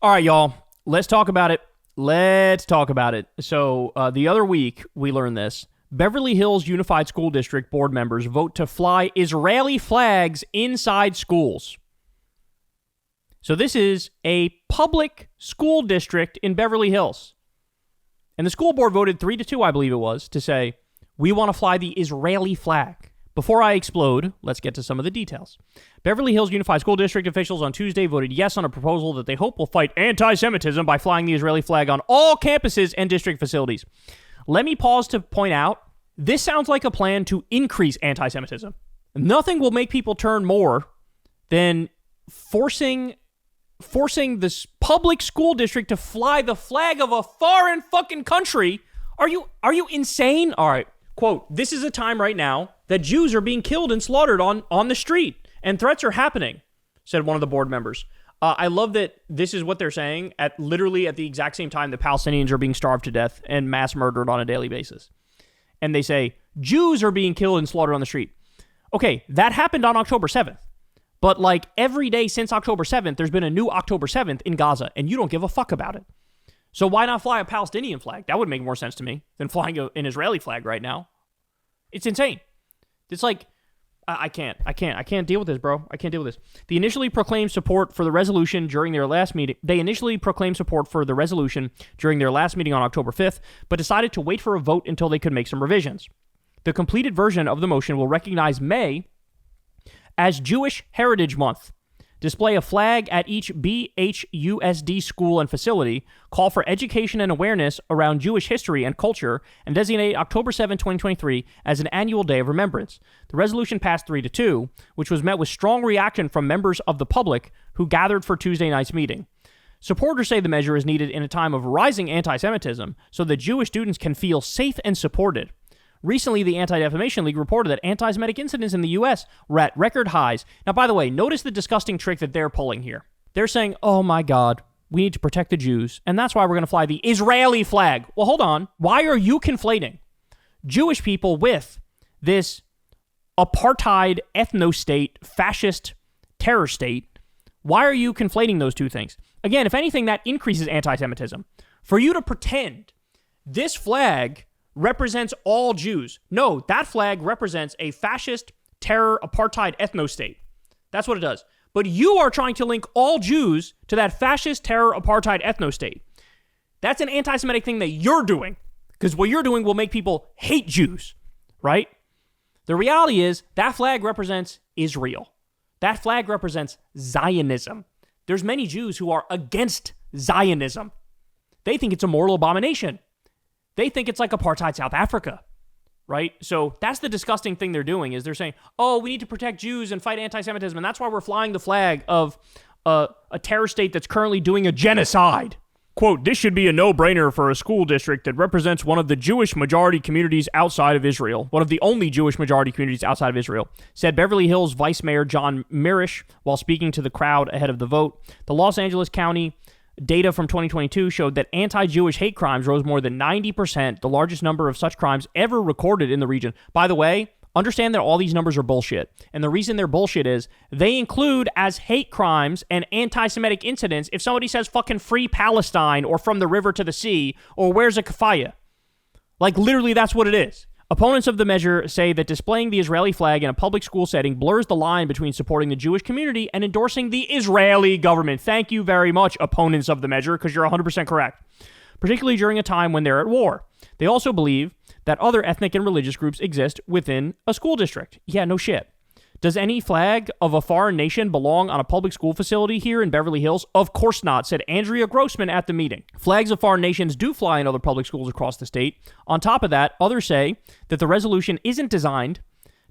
All right, y'all. Let's talk about it. So the other week, we learned this. Beverly Hills Unified School District board members vote to fly Israeli flags inside schools. So this is a public school district in Beverly Hills. And the school board voted 3-2, I believe it was, to say, we want to fly the Israeli flag. Before I explode, let's get to some of the details. Beverly Hills Unified School District officials on Tuesday voted yes on a proposal that they hope will fight anti-Semitism by flying the Israeli flag on all campuses and district facilities. Let me pause to point out, this sounds like a plan to increase anti-Semitism. Nothing will make people turn more than forcing this public school district to fly the flag of a foreign fucking country. Are you insane? All right. Quote, this is a time right now that Jews are being killed and slaughtered on the street, and threats are happening, said one of the board members. I love that this is what they're saying at literally at the exact same time that Palestinians are being starved to death and mass murdered on a daily basis. And they say, Jews are being killed and slaughtered on the street. Okay, that happened on October 7th. But like every day since October 7th, there's been a new October 7th in Gaza, and you don't give a fuck about it. So why not fly a Palestinian flag? That would make more sense to me than flying an Israeli flag right now. It's insane. It's like, I can't deal with this, bro. I can't deal with this. They initially proclaimed support for the resolution during their last meeting on October 5th, but decided to wait for a vote until they could make some revisions. The completed version of the motion will recognize May as Jewish Heritage Month, display a flag at each BHUSD school and facility, call for education and awareness around Jewish history and culture, and designate October 7, 2023 as an annual day of remembrance. The resolution passed 3-2, which was met with strong reaction from members of the public who gathered for Tuesday night's meeting. Supporters say the measure is needed in a time of rising anti-Semitism so that Jewish students can feel safe and supported. Recently, the Anti-Defamation League reported that anti-Semitic incidents in the U.S. were at record highs. Now, by the way, notice the disgusting trick that they're pulling here. They're saying, oh my God, we need to protect the Jews, and that's why we're going to fly the Israeli flag. Well, hold on. Why are you conflating Jewish people with this apartheid ethno-state, fascist terror state? Why are you conflating those two things? Again, if anything, that increases anti-Semitism. For you to pretend this flag represents all Jews. No, that flag represents a fascist, terror, apartheid ethno-state. That's what it does. But you are trying to link all Jews to that fascist, terror, apartheid ethno-state. That's an anti-Semitic thing that you're doing, because what you're doing will make people hate Jews, right? The reality is that flag represents Israel. That flag represents Zionism. There's many Jews who are against Zionism. They think it's a moral abomination. They think it's like apartheid South Africa, right? So that's the disgusting thing they're doing is they're saying, oh, we need to protect Jews and fight anti-Semitism, and that's why we're flying the flag of a terror state that's currently doing a genocide. Quote, this should be a no-brainer for a school district that represents one of the Jewish majority communities outside of Israel, one of the only Jewish majority communities outside of Israel, said Beverly Hills Vice Mayor John Mirisch while speaking to the crowd ahead of the vote. The Los Angeles County data from 2022 showed that anti-Jewish hate crimes rose more than 90%, the largest number of such crimes ever recorded in the region. By the way, understand that all these numbers are bullshit. And the reason they're bullshit is they include as hate crimes and anti-Semitic incidents if somebody says fucking free Palestine or from the river to the sea or where's a kafaya. Like literally that's what it is. Opponents of the measure say that displaying the Israeli flag in a public school setting blurs the line between supporting the Jewish community and endorsing the Israeli government. Thank you very much, opponents of the measure, because you're 100% correct. Particularly during a time when they're at war. They also believe that other ethnic and religious groups exist within a school district. Yeah, no shit. Does any flag of a foreign nation belong on a public school facility here in Beverly Hills? Of course not, said Andrea Grossman at the meeting. Flags of foreign nations do fly in other public schools across the state. On top of that, others say that the resolution isn't designed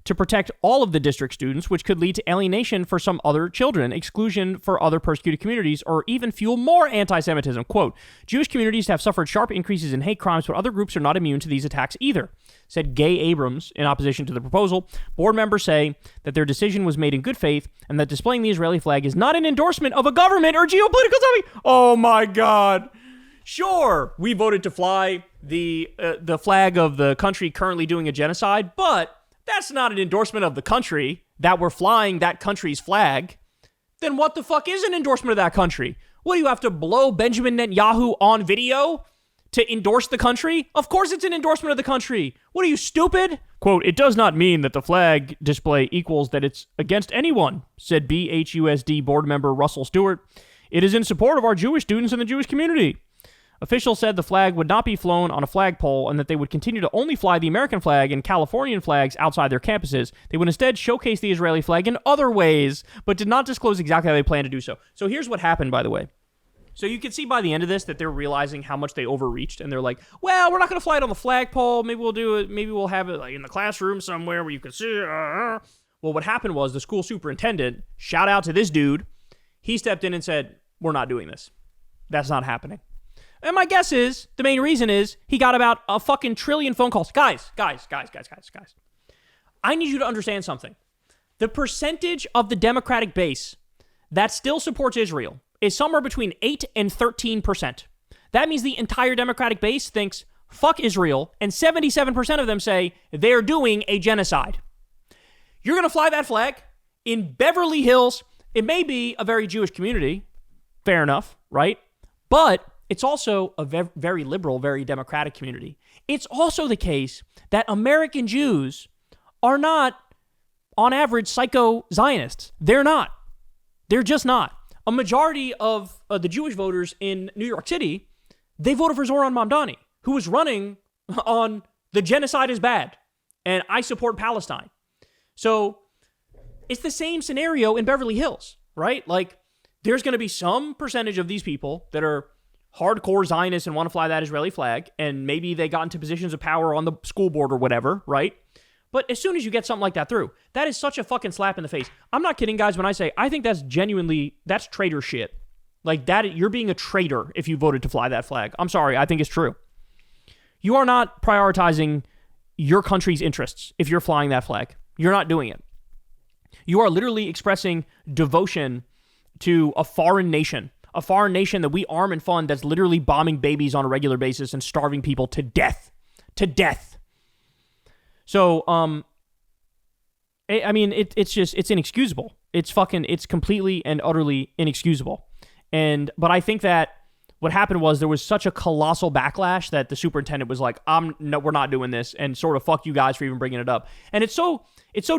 to protect all of the district students, which could lead to alienation for some other children, exclusion for other persecuted communities, or even fuel more anti-Semitism. Quote, Jewish communities have suffered sharp increases in hate crimes, but other groups are not immune to these attacks either, said Gay Abrams in opposition to the proposal. Board members say that their decision was made in good faith and that displaying the Israeli flag is not an endorsement of a government or geopolitical zombie. Oh my God. Sure, we voted to fly the flag of the country currently doing a genocide, but that's not an endorsement of the country that we're flying that country's flag. Then what the fuck is an endorsement of that country? What, do you have to blow Benjamin Netanyahu on video to endorse the country? Of course it's an endorsement of the country. What are you, stupid? Quote, it does not mean that the flag display equals that it's against anyone, said BHUSD board member Russell Stewart. It is in support of our Jewish students and the Jewish community. Officials said the flag would not be flown on a flagpole and that they would continue to only fly the American flag and Californian flags outside their campuses. They would instead showcase the Israeli flag in other ways, but did not disclose exactly how they plan to do so. So here's what happened, by the way. So you can see by the end of this that they're realizing how much they overreached, and they're like, well, we're not going to fly it on the flagpole. Maybe we'll do it. Maybe we'll have it like in the classroom somewhere where you can see. Well, what happened was the school superintendent, shout out to this dude, he stepped in and said, we're not doing this. That's not happening. And my guess is, the main reason is, he got about a fucking trillion phone calls. Guys. I need you to understand something. The percentage of the Democratic base that still supports Israel is somewhere between 8 and 13%. That means the entire Democratic base thinks, fuck Israel, and 77% of them say they're doing a genocide. You're going to fly that flag in Beverly Hills. It may be a very Jewish community. Fair enough, right? But it's also a very liberal, very democratic community. It's also the case that American Jews are not, on average, psycho-Zionists. They're not. They're just not. A majority of the Jewish voters in New York City, they voted for Zoran Mamdani, who was running on the genocide is bad, and I support Palestine. So it's the same scenario in Beverly Hills, right? Like, there's going to be some percentage of these people that are hardcore Zionists and want to fly that Israeli flag, and maybe they got into positions of power on the school board or whatever, right? But as soon as you get something like that through, that is such a fucking slap in the face. I'm not kidding, guys, when I say I think that's traitor shit. Like, that, you're being a traitor if you voted to fly that flag. I'm sorry, I think it's true. You are not prioritizing your country's interests if you're flying that flag. You're not doing it. You are literally expressing devotion to a foreign nation that we arm and fund, that's literally bombing babies on a regular basis and starving people to death. So, I mean, it's inexcusable. It's completely and utterly inexcusable. But I think that what happened was there was such a colossal backlash that the superintendent was like, no, we're not doing this, and sort of fuck you guys for even bringing it up. And it's so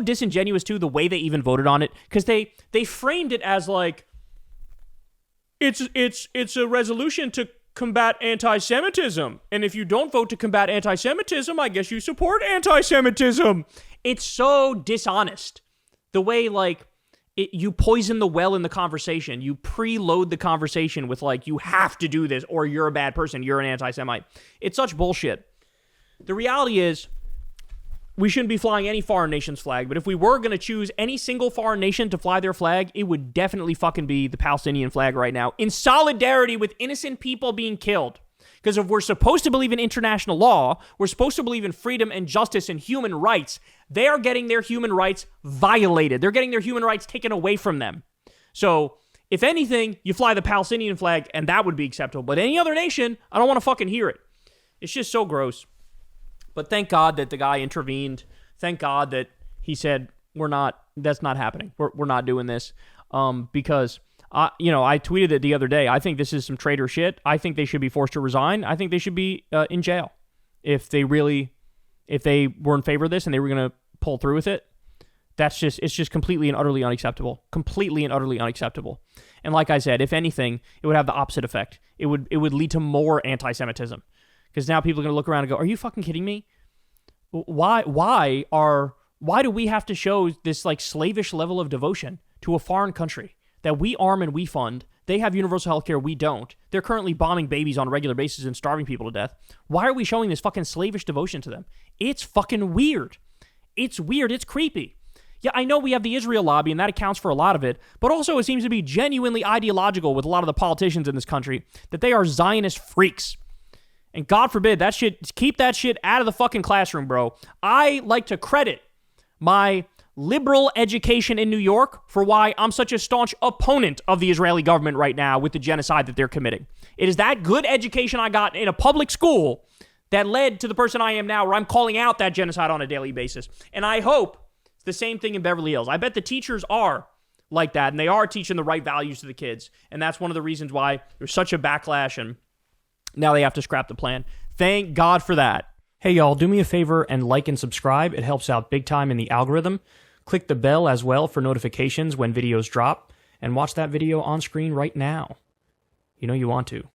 disingenuous too, the way they even voted on it, because they framed it as like, it's a resolution to combat anti-Semitism. And if you don't vote to combat anti-Semitism, I guess you support anti-Semitism. It's so dishonest. The way, like, you poison the well in the conversation. You preload the conversation with, like, you have to do this or you're a bad person. You're an anti-Semite. It's such bullshit. The reality is, we shouldn't be flying any foreign nation's flag, but if we were going to choose any single foreign nation to fly their flag, it would definitely fucking be the Palestinian flag right now, in solidarity with innocent people being killed. Because if we're supposed to believe in international law, we're supposed to believe in freedom and justice and human rights, they are getting their human rights violated. They're getting their human rights taken away from them. So, if anything, you fly the Palestinian flag, and that would be acceptable. But any other nation, I don't want to fucking hear it. It's just so gross. But thank God that the guy intervened. Thank God that he said, that's not happening. We're not doing this. Because, I tweeted it the other day. I think this is some traitor shit. I think they should be forced to resign. I think they should be in jail. If they were in favor of this and they were going to pull through with it, it's just completely and utterly unacceptable. Completely and utterly unacceptable. And like I said, if anything, it would have the opposite effect. It would lead to more anti-Semitism. Because now people are going to look around and go, are you fucking kidding me? Why do we have to show this like slavish level of devotion to a foreign country that we arm and we fund? They have universal health care, we don't. They're currently bombing babies on a regular basis and starving people to death. Why are we showing this fucking slavish devotion to them? It's fucking weird. It's weird. It's creepy. Yeah, I know we have the Israel lobby, and that accounts for a lot of it, but also it seems to be genuinely ideological with a lot of the politicians in this country, that they are Zionist freaks. And God forbid, keep that shit out of the fucking classroom, bro. I like to credit my liberal education in New York for why I'm such a staunch opponent of the Israeli government right now with the genocide that they're committing. It is that good education I got in a public school that led to the person I am now, where I'm calling out that genocide on a daily basis. And I hope it's the same thing in Beverly Hills. I bet the teachers are like that, and they are teaching the right values to the kids. And that's one of the reasons why there's such a backlash, and now they have to scrap the plan. Thank God for that. Hey, y'all, do me a favor and like and subscribe. It helps out big time in the algorithm. Click the bell as well for notifications when videos drop, and watch that video on screen right now. You know you want to.